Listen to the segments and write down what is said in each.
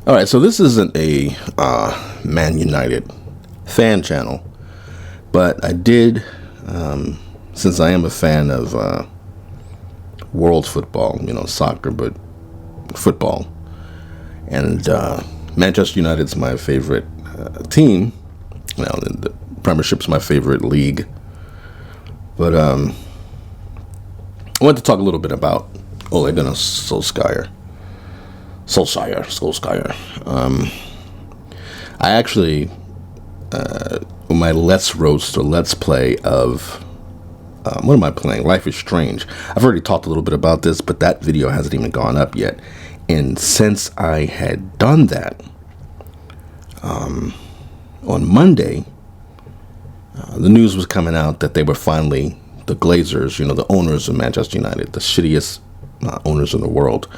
All right, so this isn't a Man United fan channel, but I did, since I am a fan of world football, soccer, but football, and Manchester United's my favorite team. The Premiership's my favorite league, but I wanted to talk a little bit about Ole Gunnar Solskjaer. I actually, my Let's Roast or Let's Play of, what am I playing? Life is Strange. I've already talked a little bit about this, but that video hasn't even gone up yet. And since I had done that, on Monday, the news was coming out that they were finally, the Glazers, the owners of Manchester United, the shittiest owners in the world,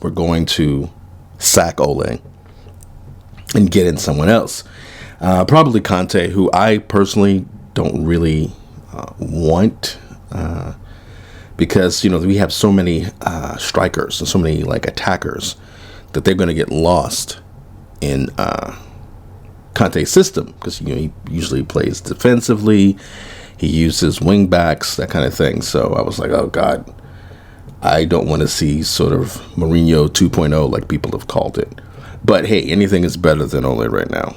we're going to sack Ole and get in someone else. Probably Conte, who I personally don't really want, because, we have so many strikers and so many attackers that they're going to get lost in Conte's system, because he usually plays defensively, he uses wing backs, that kind of thing. So I was like, oh God, I don't want to see sort of Mourinho 2.0 like people have called it. But hey, anything is better than Ole right now.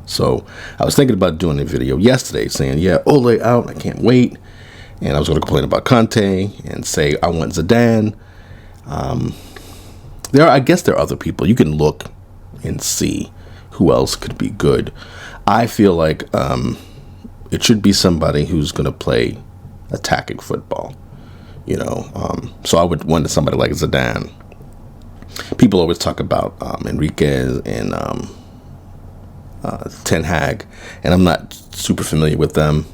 So I was thinking about doing a video yesterday saying, yeah, Ole out, I can't wait. And I was going to complain about Conte and say I want Zidane. I guess there are other people. You can look and see who else could be good. I feel like it should be somebody who's going to play attacking football. So I would want somebody like Zidane. People always talk about Enrique and Ten Hag, and I'm not super familiar with them.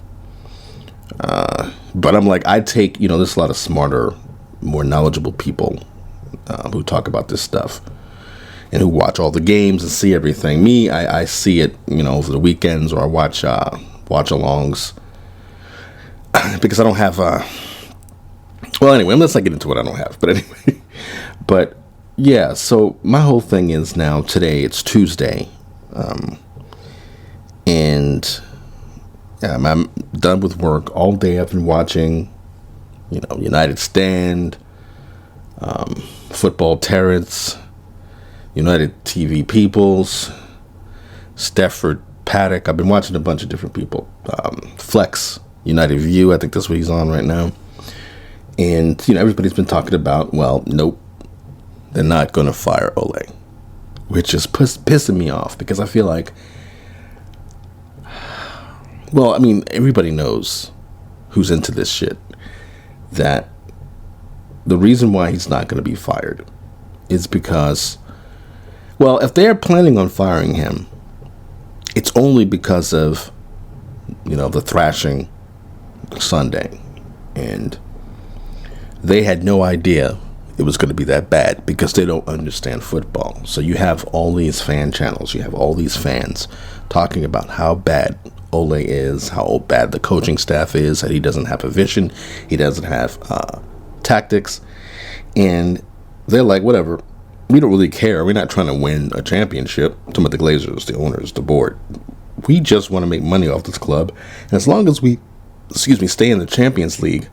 But I'm like, I'd take, there's a lot of smarter, more knowledgeable people who talk about this stuff and who watch all the games and see everything. Me, I see it, over the weekends, or I watch alongs because I don't have. Well, anyway, let's not get into what I don't have. But anyway, but yeah. So my whole thing is now today. It's Tuesday, and I'm done with work. All day I've been watching, United Stand, Football Terrence, United TV Peoples, Stefford Paddock. I've been watching a bunch of different people. Flex, United View, I think that's what he's on right now. And, everybody's been talking about, well, nope, they're not going to fire Ole, which is pissing me off, because I feel like, well, I mean, everybody knows who's into this shit, that the reason why he's not going to be fired is because, well, if they're planning on firing him, it's only because of, the thrashing Sunday. And they had no idea it was going to be that bad, because they don't understand football. So you have all these fan channels, you have all these fans talking about how bad Ole is, how bad the coaching staff is, that he doesn't have a vision, he doesn't have tactics, and they're like, whatever, we don't really care, we're not trying to win a championship. I'm talking about the Glazers, the owners, the board. We just want to make money off this club, and as long as we, stay in the Champions League,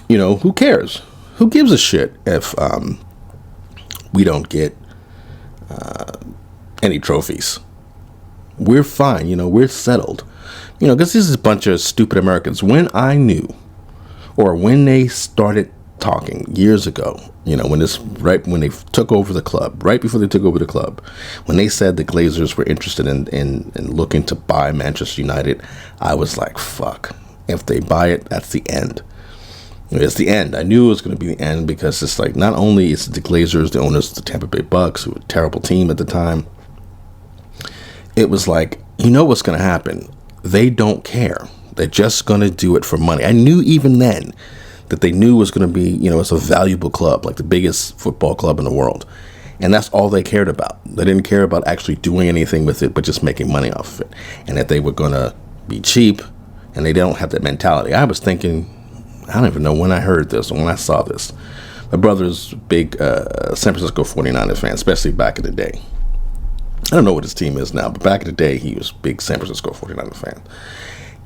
who cares? Who gives a shit if we don't get any trophies? We're fine, when this is a bunch of stupid Americans. When I knew, or when they started talking years ago, when they took over the club, right before they took over the club, when they said the Glazers were interested in looking to buy Manchester United, I was like, fuck. If they buy it, that's the end. It's the end. I knew it was going to be the end, because it's like, not only is the Glazers the owners of the Tampa Bay Bucks, who were a terrible team at the time, it was like, what's going to happen? They don't care. They're just going to do it for money. I knew even then that they knew it was going to be, it's a valuable club, like the biggest football club in the world. And that's all they cared about. They didn't care about actually doing anything with it, but just making money off of it. And that they were going to be cheap, and they don't have that mentality. I was thinking, I don't even know when I heard this or when I saw this, My brother's big San Francisco 49ers fan, especially back in the day. I don't know what his team is now, but back in the day, he was a big San Francisco 49ers fan.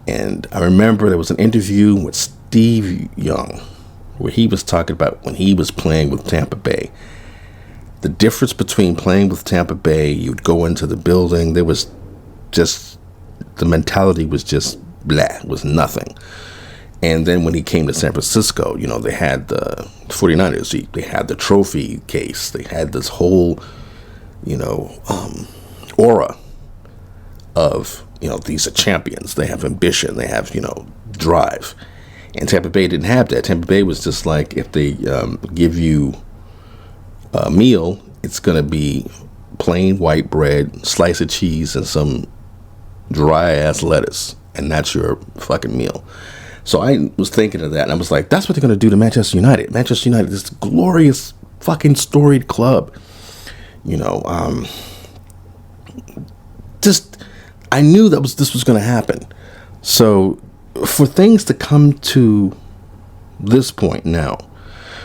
And I remember there was an interview with Steve Young where he was talking about when he was playing with Tampa Bay. The difference between playing with Tampa Bay, you'd go into the building, there was just, the mentality was just blah, was nothing. And then when he came to San Francisco, you know, they had the 49ers, they had the trophy case, they had this whole, you know, aura of, you know, these are champions. They have ambition. They have, you know, drive. And Tampa Bay didn't have that. Tampa Bay was just like, if they give you a meal, it's going to be plain white bread, slice of cheese, and some dry-ass lettuce. And that's your fucking meal. So I was thinking of that, and I was like, that's what they're going to do to Manchester United. Manchester United, this glorious fucking storied club. You know, just, I knew that this was going to happen. So for things to come to this point now,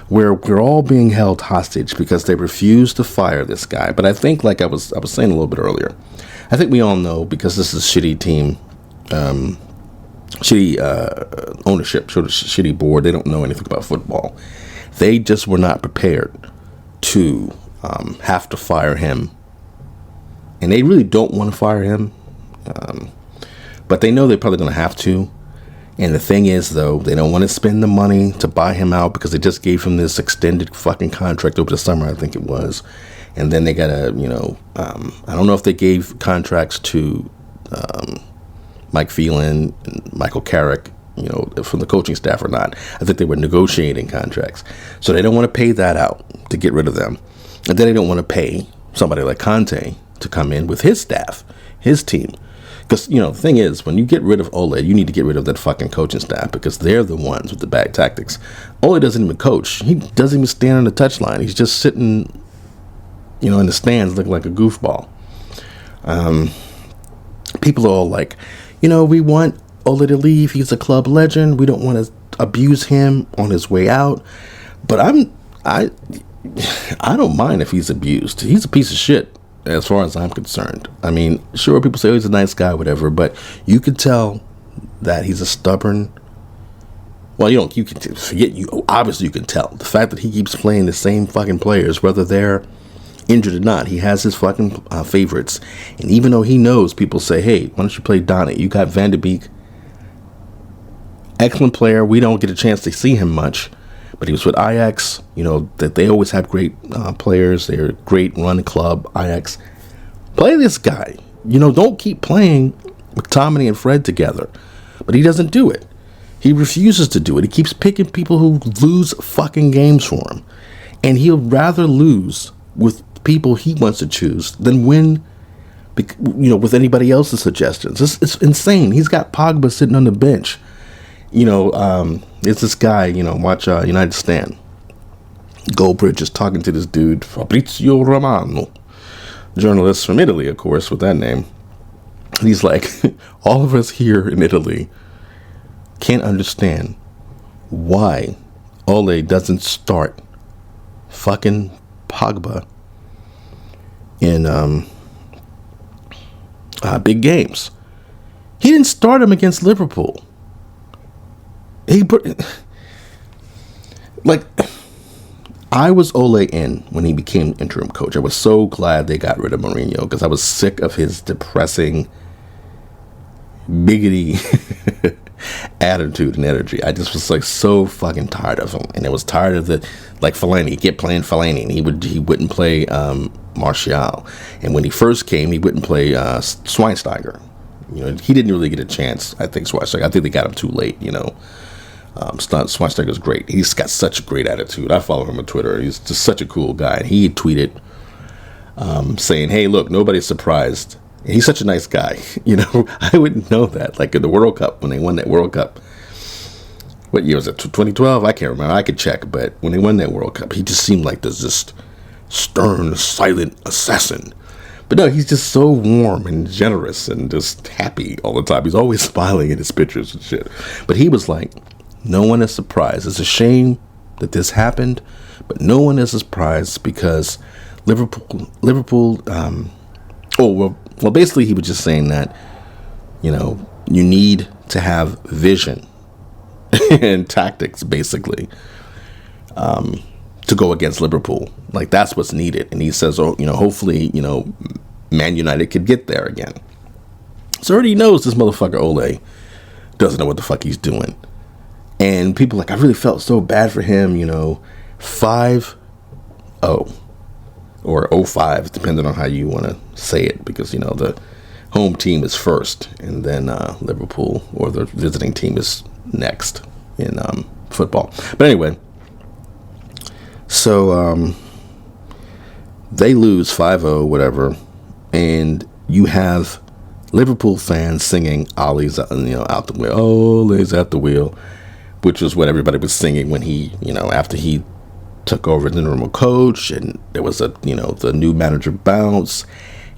where we're all being held hostage because they refuse to fire this guy. But I think, like I was saying a little bit earlier, I think we all know, because this is a shitty team, shitty ownership, shitty board. They don't know anything about football. They just were not prepared to have to fire him. And they really don't want to fire him. But they know they're probably going to have to. And the thing is, though, they don't want to spend the money to buy him out because they just gave him this extended fucking contract over the summer, I think it was. And then they got to, you know, I don't know if they gave contracts to Mike Phelan and Michael Carrick, you know, from the coaching staff or not. I think they were negotiating contracts. So they don't want to pay that out to get rid of them. And then they don't want to pay somebody like Conte to come in with his staff, his team. Because, you know, the thing is, when you get rid of Ole, you need to get rid of that fucking coaching staff because they're the ones with the bad tactics. Ole doesn't even coach. He doesn't even stand on the touchline. He's just sitting, you know, in the stands looking like a goofball. People are all like, you know, we want Ole to leave. He's a club legend. We don't want to abuse him on his way out. But I don't mind if he's abused. He's a piece of shit. As far as I'm concerned. I mean, sure, people say, oh, he's a nice guy, whatever, but you can tell that he's a stubborn. Well, you can forget, obviously you can tell. The fact that he keeps playing the same fucking players, whether they're injured or not, he has his fucking favorites. And even though he knows, people say, hey, why don't you play Donnie? You got Van de Beek, excellent player. We don't get a chance to see him much. But he was with Ajax, you know, that they always have great players. They're a great run club, Ajax. Play this guy. You know, don't keep playing McTominay and Fred together. But he doesn't do it. He refuses to do it. He keeps picking people who lose fucking games for him. And he'll rather lose with people he wants to choose than win, you know, with anybody else's suggestions. It's insane. He's got Pogba sitting on the bench. You know, it's this guy, you know, watch United Stand. Goldbridge is talking to this dude, Fabrizio Romano, journalist from Italy, of course, with that name. And he's like, all of us here in Italy can't understand why Ole doesn't start fucking Pogba in big games. He didn't start him against Liverpool. I was Ole in when he became interim coach. I was so glad they got rid of Mourinho because I was sick of his depressing, biggity attitude and energy. I just was like so fucking tired of him, and I was tired of the Fellaini. He'd get playing Fellaini, and he wouldn't play Martial, and when he first came, he wouldn't play Schweinsteiger. You know, he didn't really get a chance. I think Schweinsteiger. I think they got him too late. You know. Schweinsteiger's great. He's got such a great attitude. I follow him on Twitter. He's just such a cool guy. And he tweeted saying, hey, look, nobody's surprised. And he's such a nice guy. You know, I wouldn't know that. Like in the World Cup, when they won that World Cup. What year was it? 2012? I can't remember. I could check. But when they won that World Cup, he just seemed like this just stern, silent assassin. But no, he's just so warm and generous and just happy all the time. He's always smiling in his pictures and shit. But he was like, no one is surprised. It's a shame that this happened, but no one is surprised because Liverpool. Basically, he was just saying that, you need to have vision and tactics, basically, to go against Liverpool. Like, that's what's needed. And he says, hopefully, Man United could get there again. So already knows this motherfucker Ole doesn't know what the fuck he's doing. And people I really felt so bad for him, 5-0 or 0-5, depending on how you want to say it, because, the home team is first, and then Liverpool or the visiting team is next in football. But anyway, so they lose 5-0, whatever, and you have Liverpool fans singing Ollie's out the wheel, Ole's at the wheel, which was what everybody was singing when he, after he took over as interim coach, and there was the new manager bounce,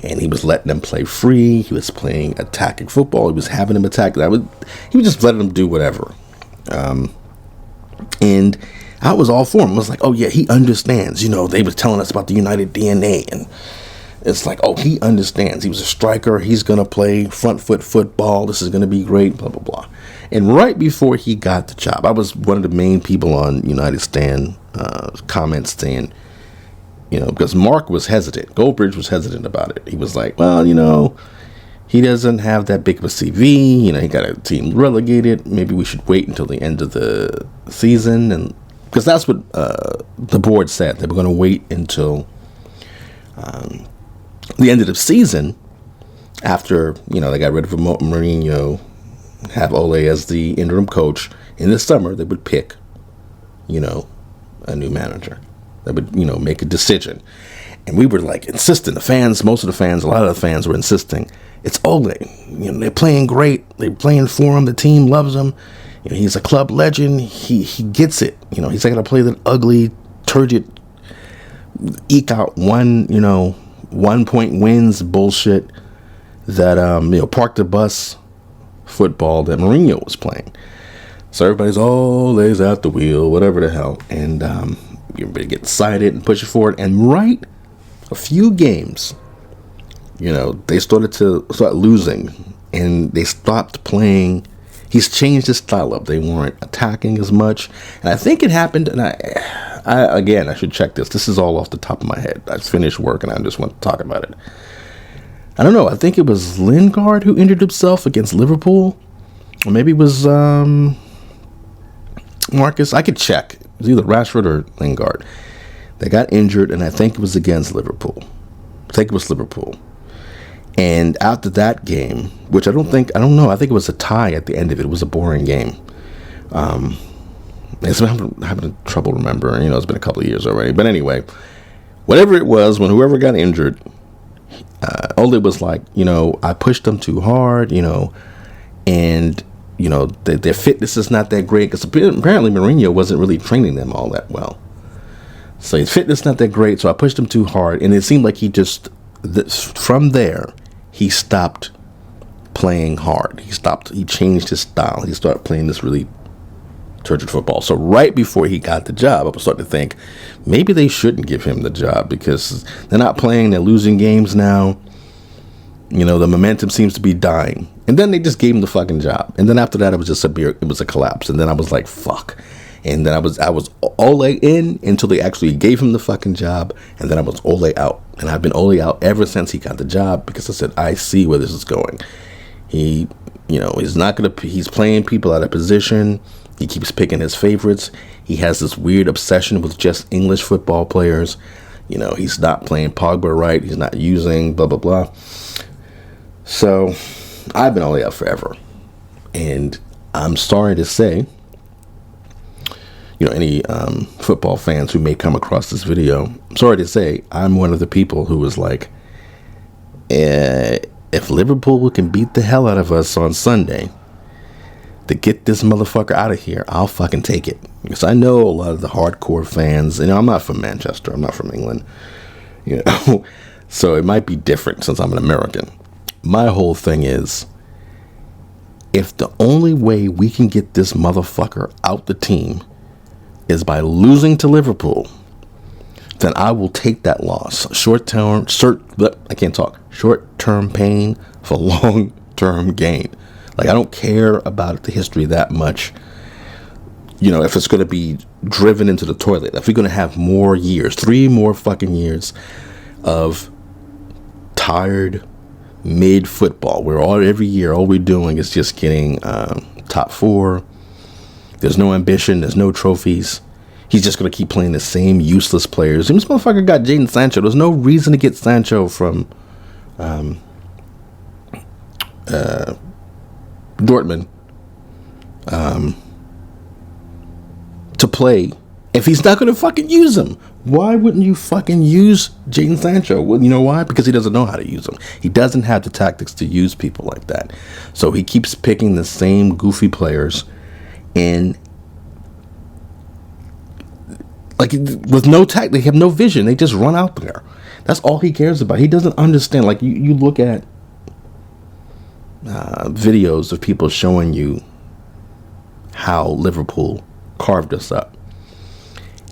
and he was letting them play free. He was playing attacking football. He was having them attack. He was just letting them do whatever. And I was all for him. I was like, oh yeah, he understands. They was telling us about the United DNA, and it's like, oh, he understands. He was a striker. He's going to play front foot football. This is going to be great, blah, blah, blah. And right before he got the job, I was one of the main people on United Stand comments saying, because Mark was hesitant. Goldbridge was hesitant about it. He was like, well, he doesn't have that big of a CV. He got a team relegated. Maybe we should wait until the end of the season. And because that's what the board said. They were going to wait until the end of the season, after they got rid of Mourinho, have Ole as the interim coach. In the summer, they would pick a new manager that would make a decision. And we were insisting. A lot of the fans were insisting, it's Ole. They're playing great. They're playing for him. The team loves him. He's a club legend. He gets it. He's not gonna play that ugly, turgid, eke out 1-point wins bullshit that park the bus football that Mourinho was playing. So everybody's Ole's at the wheel, whatever the hell, and everybody get excited and push it forward. And right a few games, they start losing, and they stopped playing. He's changed his style up. They weren't attacking as much, and I think it happened. And I should check this. This is all off the top of my head. I finished work and I just want to talk about it. I don't know. I think it was Lingard who injured himself against Liverpool, or maybe it was Marcus. I could check. It was either Rashford or Lingard. They got injured, and I think it was against Liverpool. And after that game, which I don't know, I think it was a tie at the end of it. It was a boring game. I'm having trouble remembering. It's been a couple of years already. But anyway, whatever it was, when whoever got injured, Ole was like, I pushed them too hard, and, their fitness is not that great. Because apparently Mourinho wasn't really training them all that well. So his fitness not that great, so I pushed him too hard. And it seemed like from there, he stopped playing hard. He changed his style. He started playing this really turgid football. So right before he got the job, I was starting to think maybe they shouldn't give him the job because they're not playing. They're losing games now. The momentum seems to be dying. And then they just gave him the fucking job. And then after that, it was a collapse. And then I was like, fuck. And then I was Ole in until they actually gave him the fucking job. And then I was Ole out. And I've been Ole out ever since he got the job because I said, I see where this is going. He's playing people out of position. He keeps picking his favorites. He has this weird obsession with just English football players. He's not playing Pogba right. He's not using blah, blah, blah. So I've been Ole out forever. And I'm sorry to say, any football fans who may come across this video, I'm sorry to say, I'm one of the people who was like, if Liverpool can beat the hell out of us on Sunday to get this motherfucker out of here, I'll fucking take it. Because I know a lot of the hardcore fans, I'm not from Manchester, I'm not from England, so it might be different since I'm an American. My whole thing is, if the only way we can get this motherfucker out the team is by losing to Liverpool, then I will take that loss. Short-term pain for long-term gain. Like, I don't care about the history that much. You know, if it's going to be driven into the toilet, if we're going to have more years, 3 more fucking years of tired mid football, where every year all we're doing is just getting top 4. There's no ambition. There's no trophies. He's just going to keep playing the same useless players. And this motherfucker got Jadon Sancho. There's no reason to get Sancho from Dortmund to play if he's not going to fucking use him. Why wouldn't you fucking use Jadon Sancho? Well, you know why? Because he doesn't know how to use them. He doesn't have the tactics to use people like that. So he keeps picking the same goofy players, and like, with no tact, they have no vision. They just run out there. That's all he cares about. He doesn't understand. Like, you look at videos of people showing you how Liverpool carved us up,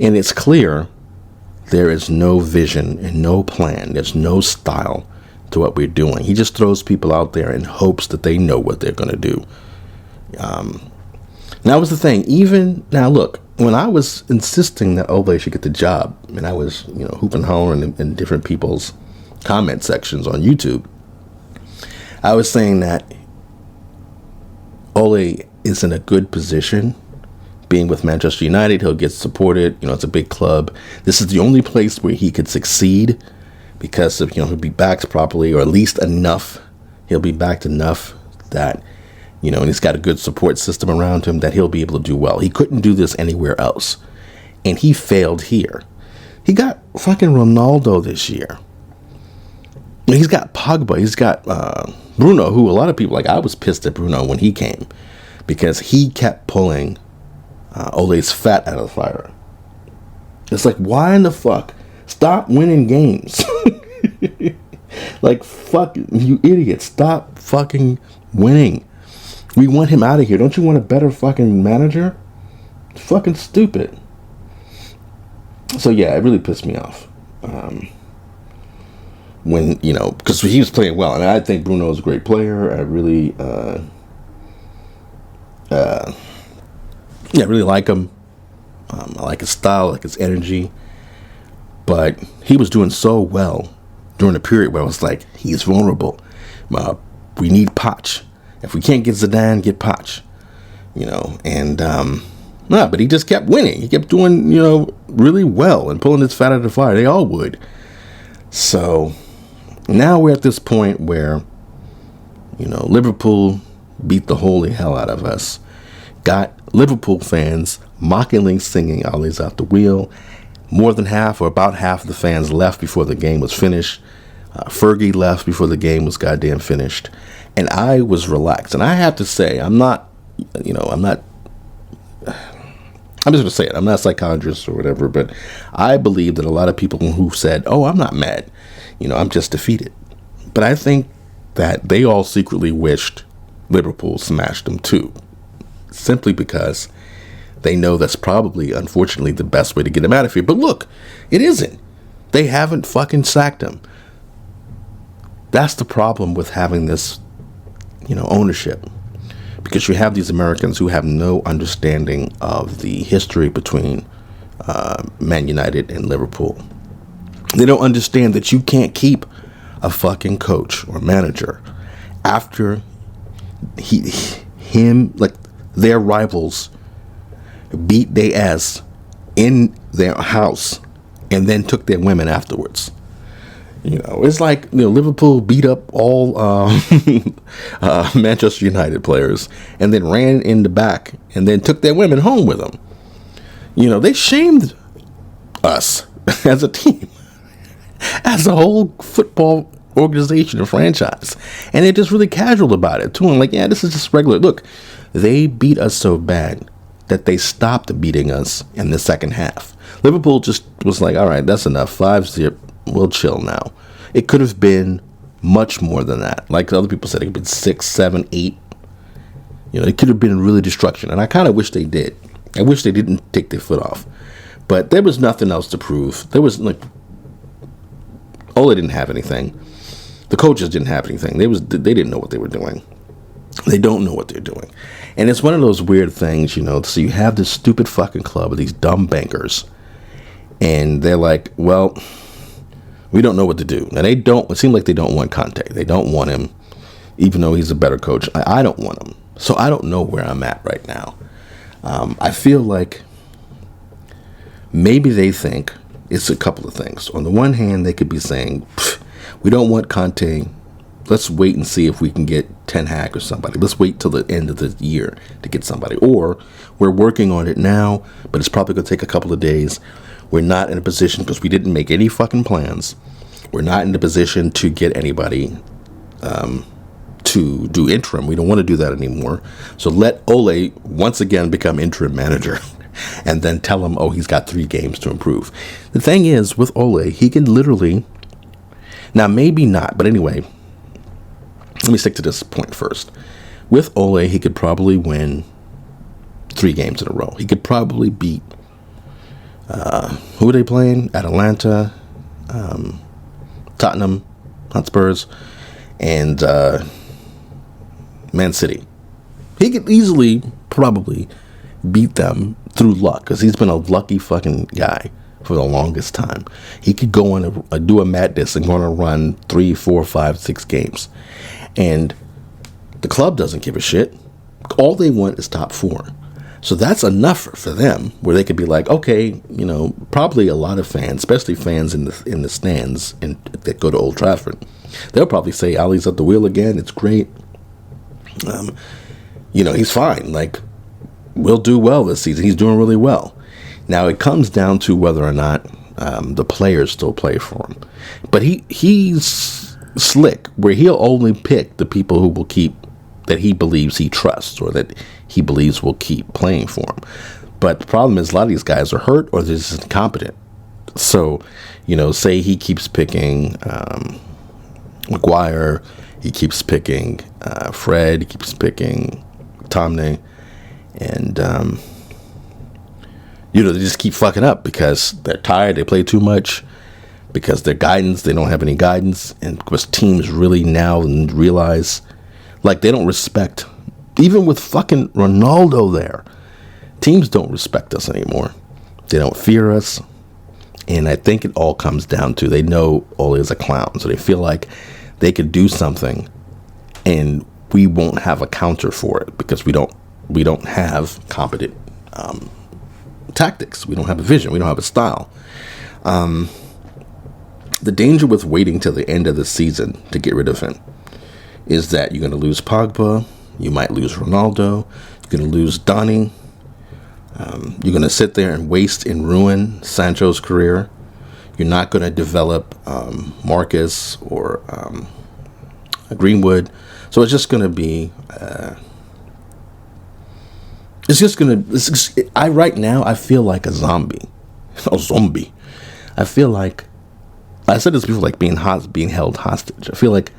and it's clear there is no vision and no plan. There's no style to what we're doing. He just throws people out there in hopes that they know what they're going to do. That was the thing. Even now, look, when I was insisting that Ole should get the job, and I was, hooping and hollering in different people's comment sections on YouTube, I was saying that Ole is in a good position. Being with Manchester United, he'll get supported. It's a big club. This is the only place where he could succeed because of, he'll be backed properly, or at least enough. He'll be backed enough that, and he's got a good support system around him that he'll be able to do well. He couldn't do this anywhere else. And he failed here. He got fucking Ronaldo this year. He's got Pogba. He's got Bruno, who a lot of people, like, I was pissed at Bruno when he came because he kept pulling Ole's fat out of the fire. It's like, why in the fuck? Stop winning games. Like, fuck, you idiot. Stop fucking winning. We want him out of here. Don't you want a better fucking manager? It's fucking stupid. So, yeah, it really pissed me off. When, because he was playing well. And I think Bruno is a great player. I really, I really like him. I like his style, I like his energy. But he was doing so well during a period where I was like, he's vulnerable. We need Poch. If we can't get Zidane, get Poch. But he just kept winning. He kept doing, really well and pulling his fat out of the fire. They all would. So now we're at this point where, Liverpool beat the holy hell out of us. Got Liverpool fans mockingly singing Ollie's out the wheel. More than half, or about half, of the fans left before the game was finished. Fergie left before the game was goddamn finished. And I was relaxed. And I have to say, I'm just going to say it. I'm not a psychologist or whatever, but I believe that a lot of people who said, oh, I'm not mad, I'm just defeated. But I think that they all secretly wished Liverpool smashed them too. Simply because they know that's probably, unfortunately, the best way to get him out of here. But look, it isn't. They haven't fucking sacked him. That's the problem with having this, ownership. Because you have these Americans who have no understanding of the history between Man United and Liverpool. They don't understand that you can't keep a fucking coach or manager after their rivals beat their ass in their house and then took their women afterwards. It's like, Liverpool beat up all Manchester United players and then ran in the back and then took their women home with them. They shamed us as a team, as a whole football organization and franchise. And they're just really casual about it too. I'm like, yeah, this is just regular. Look, they beat us so bad that they stopped beating us in the second half. Liverpool just was like, all right, that's enough. 5-0. We'll chill now. It could have been much more than that. Like other people said, it could have been 6, 7, 8. It could have been really destruction. And I kind of wish they did. I wish they didn't take their foot off. But there was nothing else to prove. There was like, Ole didn't have anything. The coaches didn't have anything. They didn't know what they were doing. They don't know what they're doing. And it's one of those weird things, so you have this stupid fucking club of these dumb bankers. And they're like, well, we don't know what to do. And it seems like they don't want Conte. They don't want him, even though he's a better coach. I don't want him. So I don't know where I'm at right now. I feel like maybe they think it's a couple of things. On the one hand, they could be saying, we don't want Conte. Let's wait and see if we can get Ten Hag or somebody. Let's wait till the end of the year to get somebody. Or we're working on it now, but it's probably going to take a couple of days. We're not in a position, because we didn't make any fucking plans. We're not in a position to get anybody to do interim. We don't want to do that anymore. So let Ole once again become interim manager and then tell him, he's got 3 games to improve. The thing is, with Ole, he can literally, now maybe not, but anyway, let me stick to this point first. With Ole, he could probably win 3 games in a row. He could probably beat, who are they playing? Atalanta, Tottenham Hotspurs, and Man City. He could easily probably beat them through luck, because he's been a lucky fucking guy for the longest time. He could go on do a madness and go on a run 3, 4, 5, 6 games. And the club doesn't give a shit. All they want is top 4. So that's enough for them, where they could be like, okay, probably a lot of fans, especially fans in the stands that go to Old Trafford, they'll probably say, Ali's at the wheel again. It's great. He's fine. Like, we'll do well this season. He's doing really well. Now it comes down to whether or not the players still play for him. But he's slick, where he'll only pick the people who will keep, that he believes he trusts, or that he believes will keep playing for him. But the problem is, a lot of these guys are hurt or they're just incompetent. So, say he keeps picking Maguire, he keeps picking Fred, he keeps picking Tomney, and they just keep fucking up because they're tired, they play too much, because their guidance, they don't have any guidance, and because teams really now realize, like, they don't respect, even with fucking Ronaldo there, teams don't respect us anymore. They don't fear us. And I think it all comes down to, they know Ole is a clown, so they feel like they could do something and we won't have a counter for it, because we don't have competent tactics. We don't have a vision. We don't have a style. The danger with waiting till the end of the season to get rid of him is that you're going to lose Pogba, you might lose Ronaldo, you're going to lose Donny, you're going to sit there and waste and ruin Sancho's career. You're not going to develop Marcus or Greenwood. So it's just going to be, right now I feel like a zombie. I feel like, I said this before, like being held hostage. I feel like,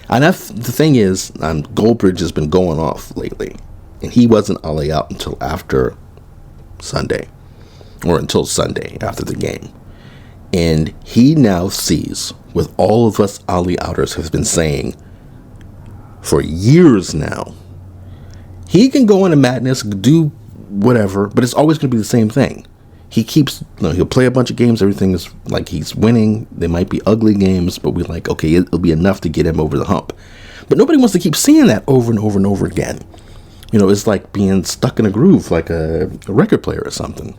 and the thing is, Goldbridge has been going off lately, and he wasn't Ole out until after Sunday, or until Sunday after the game. And he now sees, with all of us Ole outers have been saying for years now, he can go into madness, do whatever, but it's always going to be the same thing. He keeps, he'll play a bunch of games, everything is like he's winning. They might be ugly games, but we're like, okay, it'll be enough to get him over the hump. But nobody wants to keep seeing that over and over and over again. It's like being stuck in a groove, like a record player or something.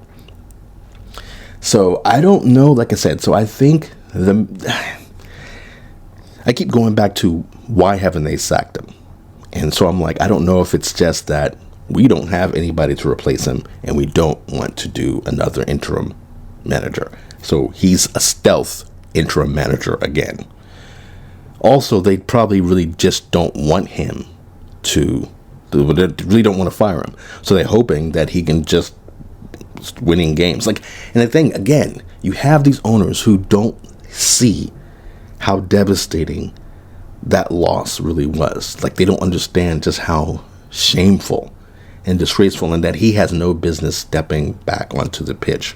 So I don't know, like I said, so I think I keep going back to, why haven't they sacked him? And so I'm like, I don't know if it's just that we don't have anybody to replace him, and we don't want to do another interim manager. So he's a stealth interim manager again. Also, they probably really just don't want him to, they really don't want to fire him. So they're hoping that he can just winning games. And the thing, again, you have these owners who don't see how devastating that loss really was. Like, they don't understand just how shameful and disgraceful, and that he has no business stepping back onto the pitch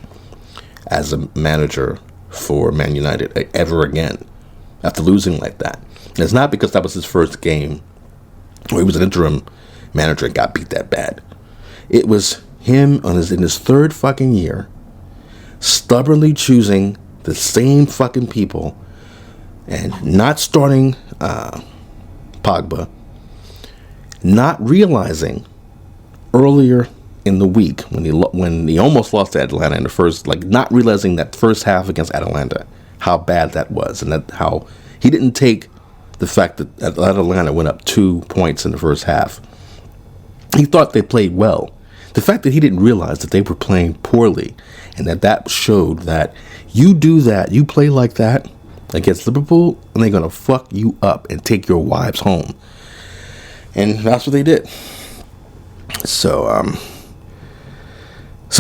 as a manager for Man United ever again after losing like that. And it's not because that was his first game where he was an interim manager and got beat that bad. It was him in his third fucking year stubbornly choosing the same fucking people and not starting Pogba, not realizing earlier in the week when he almost lost to Atalanta in the first, not realizing that first half against Atalanta, how bad that was, and that how he didn't take the fact that Atalanta went up 2 points in the first half. He thought they played well. The fact that he didn't realize that they were playing poorly, and that showed that you do that, you play like that against Liverpool, and they're going to fuck you up and take your wives home. And that's what they did. So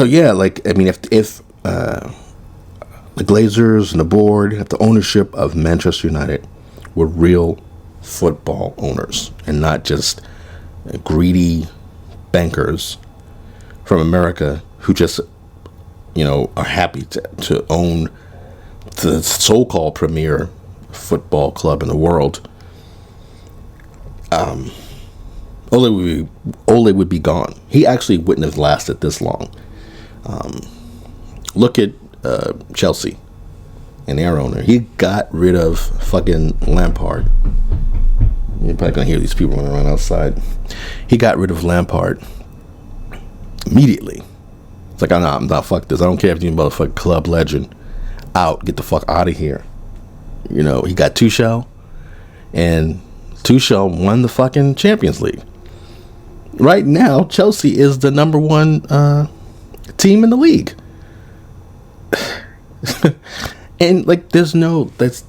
yeah, if the Glazers and the board, if the ownership of Manchester United were real football owners and not just greedy bankers from America who just, are happy to own the so-called premier football club in the world, Ole would be gone. He actually wouldn't have lasted this long. Look at Chelsea and their owner. He got rid of fucking Lampard. You're probably gonna hear these people running around outside. He got rid of Lampard immediately. It's like, I'm not, fuck this. I don't care if you're a motherfucking club legend. Out. Get the fuck out of here. He got Tuchel, and Tuchel won the fucking Champions League. Right now, Chelsea is the number one team in the league. And that's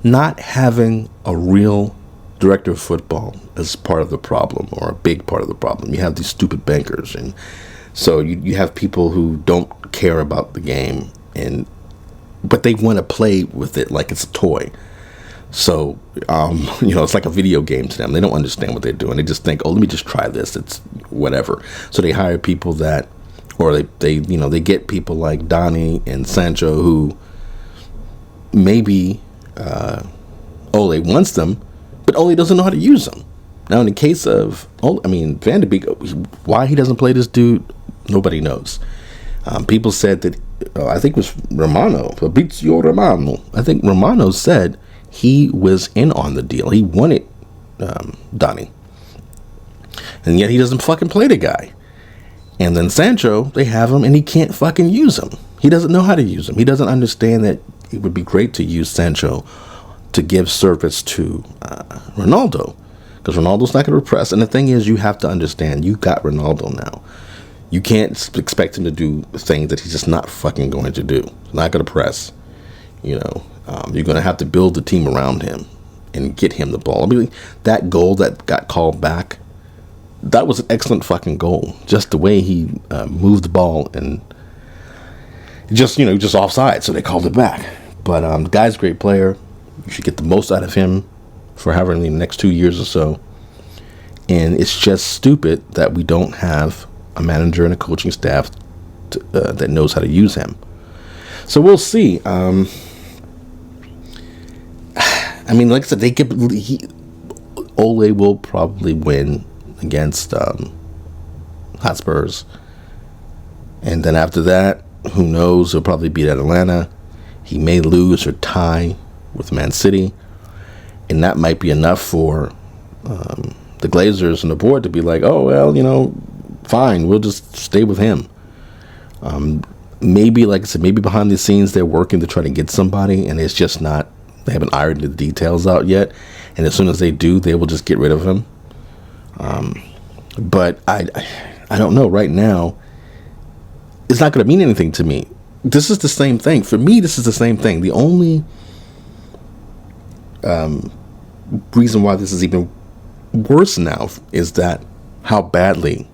not having a real director of football is part of the problem, or a big part of the problem. You have these stupid bankers, and so you have people who don't care about the game, but they want to play with it like it's a toy. So, it's like a video game to them. They don't understand what they're doing. They just think, oh, let me just try this. It's whatever. So they hire people or they get people like Donny and Sancho who maybe Ole wants them, but Ole doesn't know how to use them. Now, in the case of, Van de Beek, why he doesn't play this dude, nobody knows. People said that, I think it was Fabrizio Romano. I think Romano said he was in on the deal. He wanted Donny. And yet he doesn't fucking play the guy. And then Sancho, they have him and he can't fucking use him. He doesn't know how to use him. He doesn't understand that it would be great to use Sancho to give service to Ronaldo. Because Ronaldo's not going to press. And the thing is, you have to understand, you got Ronaldo now. You can't expect him to do things that he's just not fucking going to do. He's not going to press. You're going to have to build the team around him and get him the ball. That goal that got called back, that was an excellent fucking goal. Just the way he moved the ball and just offside, so they called it back. But the guy's a great player. You should get the most out of him for however the next 2 years or so. And it's just stupid that we don't have a manager and a coaching staff that knows how to use him. So we'll see. Like I said, Ole will probably win against Hotspurs, and then after that, who knows? He'll probably beat Atalanta. He may lose or tie with Man City, and that might be enough for the Glazers and the board to be like, oh well, fine, we'll just stay with him. Maybe, like I said, maybe behind the scenes they're working to try to get somebody, and it's just not. They haven't ironed the details out yet, and as soon as they do, they will just get rid of him. But I don't know. Right now, it's not going to mean anything to me. This is the same thing for me. This is the same thing. The only reason why this is even worse now is that how badly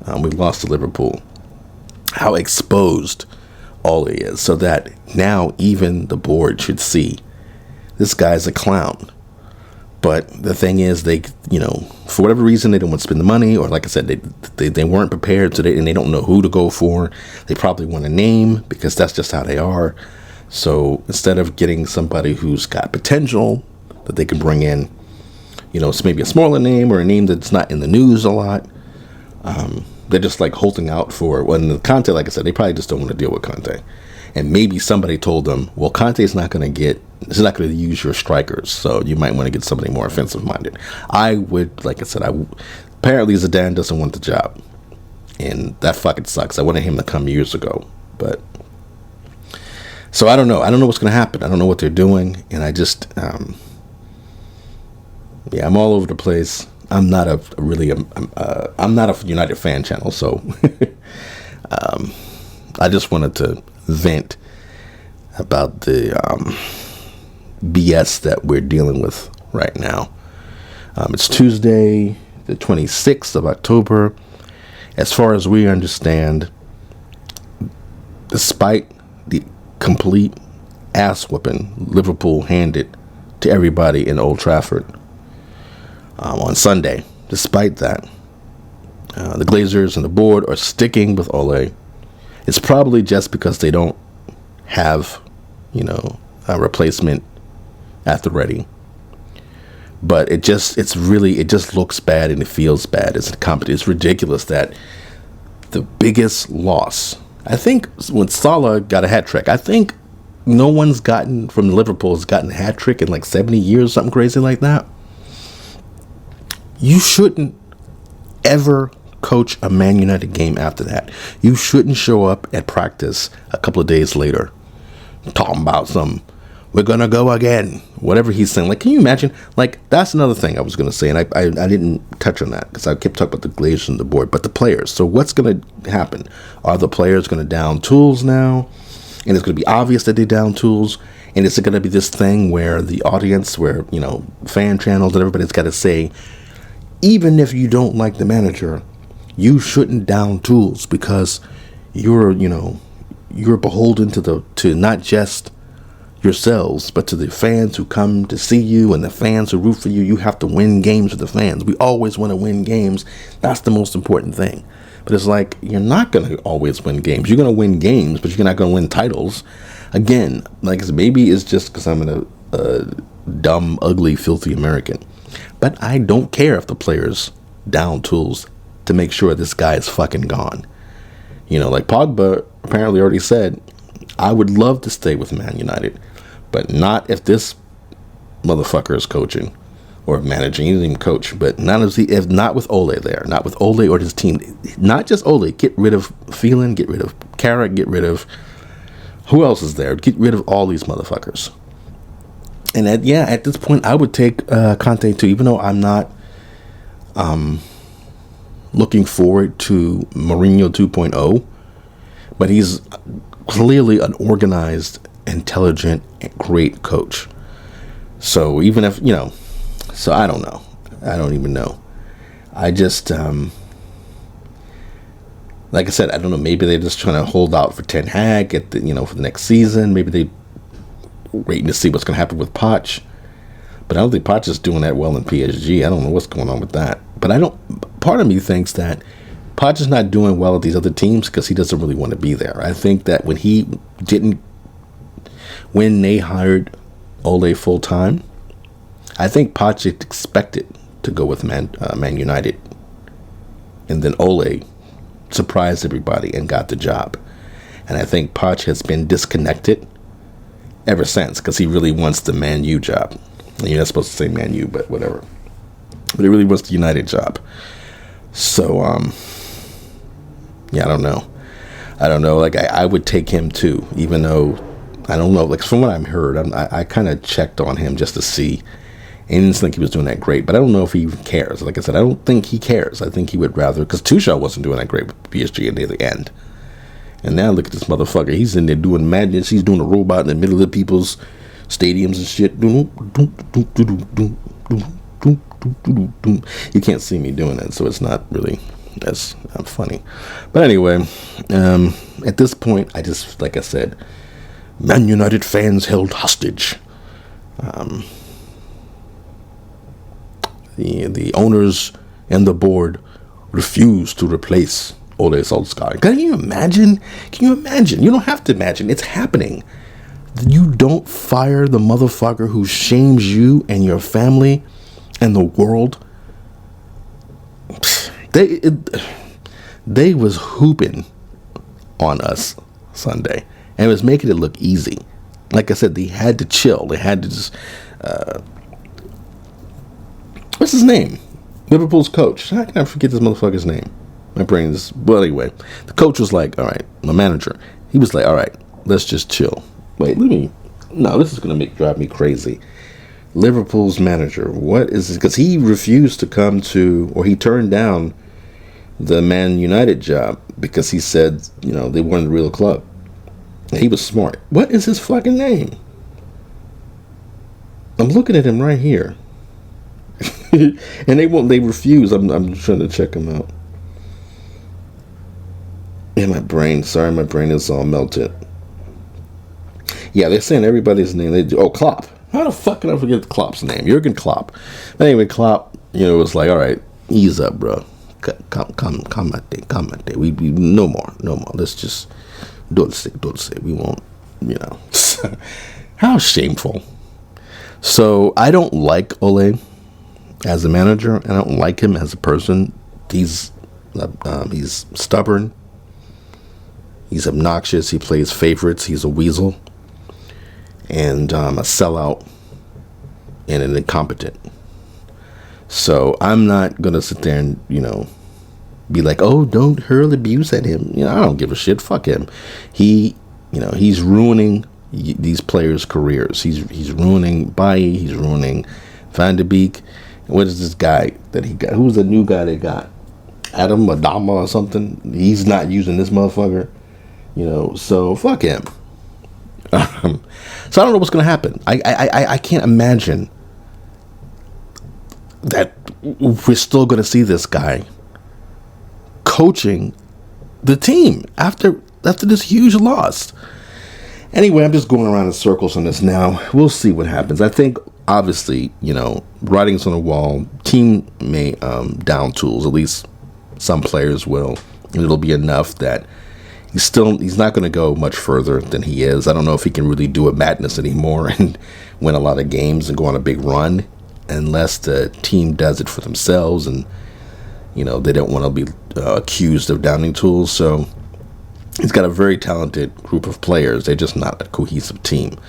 we lost to Liverpool, how exposed Ole is, so that now even the board should see this guy's a clown. But the thing is, they, for whatever reason, they don't want to spend the money, or like I said, they weren't prepared, and they don't know who to go for. They probably want a name because that's just how they are. So instead of getting somebody who's got potential that they can bring in, it's maybe a smaller name or a name that's not in the news a lot. They're just like holding out for, when the Conte, like I said, they probably just don't want to deal with Conte. And maybe somebody told them, well, Conte's not going to use your strikers, so you might want to get somebody more offensive minded. I would, like I said, apparently Zidane doesn't want the job, and that fucking sucks. I wanted him to come years ago, but so I don't know. I don't know what's going to happen. I don't know what they're doing, and I just, I'm all over the place. I'm not I'm not a United fan channel, so I just wanted to vent about the BS that we're dealing with right now. It's Tuesday, the 26th of October. As far as we understand, despite the complete ass whooping Liverpool handed to everybody in Old Trafford on Sunday, despite that, the Glazers and the board are sticking with Ole. It's probably just because they don't have, a replacement at the ready. But it just looks bad and it feels bad. It's ridiculous that the biggest loss, I think, when Salah got a hat trick, I think no one's gotten from Liverpool has gotten a hat trick in like 70 years, something crazy like that. You shouldn't ever coach a Man United game after that. You shouldn't show up at practice a couple of days later talking about we're gonna go again, whatever he's saying. Like, can you imagine? Like, that's another thing I was gonna say, and I didn't touch on that because I kept talking about the Glazers and the board, but the players. So what's gonna happen? Are the players gonna down tools now, and it's gonna be obvious that they down tools? And is it gonna be this thing where the audience, where fan channels and everybody's got to say, even if you don't like the manager, you shouldn't down tools because you're beholden to not just yourselves, but to the fans who come to see you and the fans who root for you. You have to win games with the fans. We always want to win games. That's the most important thing. But it's like, you're not going to always win games. You're going to win games, but you're not going to win titles. Again, like, maybe it's just because I'm a dumb, ugly, filthy American. But I don't care if the players down tools to make sure this guy is fucking gone. Like Pogba apparently already said, I would love to stay with Man United, but not if this motherfucker is coaching or managing. He doesn't even coach, but not with Ole there, not with Ole or his team. Not just Ole. Get rid of Phelan, get rid of Carrick, get rid of who else is there. Get rid of all these motherfuckers. And at this point, I would take Conte too, even though I'm not looking forward to Mourinho 2.0, but he's clearly an organized, intelligent, great coach. So even if, so I don't know. I don't even know. I just, like I said, I don't know. Maybe they're just trying to hold out for Ten Hag for the next season. Maybe they waiting to see what's going to happen with Poch. But I don't think Poch is doing that well in PSG. I don't know what's going on with that. But part of me thinks that Poch is not doing well at these other teams because he doesn't really want to be there. I think that when they hired Ole full time, I think Poch expected to go with Man United. And then Ole surprised everybody and got the job. And I think Poch has been disconnected ever since because he really wants the Man U job. And you're not supposed to say Man U, but whatever. But he really wants the United job. So, I don't know. Like, I would take him too, even though, I don't know. Like, from what I've heard, I kind of checked on him just to see. And didn't think he was doing that great. But I don't know if he even cares. Like I said, I don't think he cares. I think he would rather, because Tuchel wasn't doing that great with PSG near the end. And now look at this motherfucker. He's in there doing madness. He's doing a robot in the middle of people's stadiums and shit. You can't see me doing that, so it's not really that's funny. But anyway, at this point, I just, like I said, Man United fans held hostage. the owners and the board refuse to replace Ole Solskjaer. Can you imagine? Can you imagine? You don't have to imagine. It's happening. You don't fire the motherfucker who shames you and your family and the world. They was hooping on us Sunday, and it was making it look easy. Like I said, they had to chill. They had to just what's his name? Liverpool's coach. How can I forget this motherfucker's name? My brain is... Well, anyway, the coach was like, all right, the manager, he was like, all right, let's just chill. Wait, no, this is going to drive me crazy. Liverpool's manager, what is this? Because he refused to come to, or he turned down the Man United job because he said, they weren't the real club. And he was smart. What is his fucking name? I'm looking at him right here. And they refuse. I'm trying to check him out. Yeah, my brain is all melted. Yeah, they're saying everybody's name. They do. Oh, Klopp. How the fuck can I forget Klopp's name? Jurgen Klopp. But anyway, Klopp, was like, all right, ease up, bro. Come at day. We no more. Let's just dulce. We won't, How shameful. So I don't like Ole as a manager. I don't like him as a person. He's stubborn. He's obnoxious. He plays favorites. He's a weasel. And a sellout and an incompetent. So I'm not going to sit there and, be like, oh, don't hurl abuse at him. I don't give a shit. Fuck him. He's ruining these players' careers. He's ruining Bailly. He's ruining Van de Beek. What is this guy that he got? Who's the new guy they got? Adam Adama or something? He's not using this motherfucker. So fuck him. So I don't know what's going to happen. I can't imagine that we're still going to see this guy coaching the team after this huge loss. Anyway, I'm just going around in circles on this now. We'll see what happens. I think, obviously, writing's on the wall. Team may down tools. At least some players will. And it'll be enough that he's not going to go much further than he is. I don't know if he can really do a madness anymore and win a lot of games and go on a big run unless the team does it for themselves and, they don't want to be accused of downing tools. So he's got a very talented group of players. They're just not a cohesive team.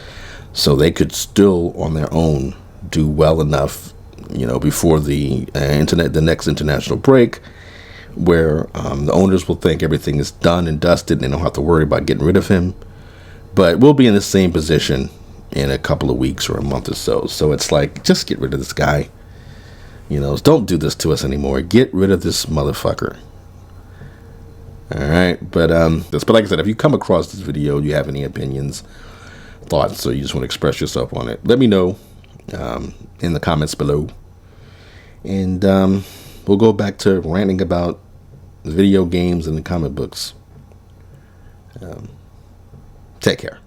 So they could still, on their own, do well enough, before the next international break, where the owners will think everything is done and dusted and they don't have to worry about getting rid of him. But we'll be in the same position in a couple of weeks or a month or so. So it's like, just get rid of this guy. Don't do this to us anymore. Get rid of this motherfucker. All right. But like I said, if you come across this video, you have any opinions, thoughts, or you just want to express yourself on it, let me know in the comments below. And we'll go back to ranting about video games and the comic books. Take care.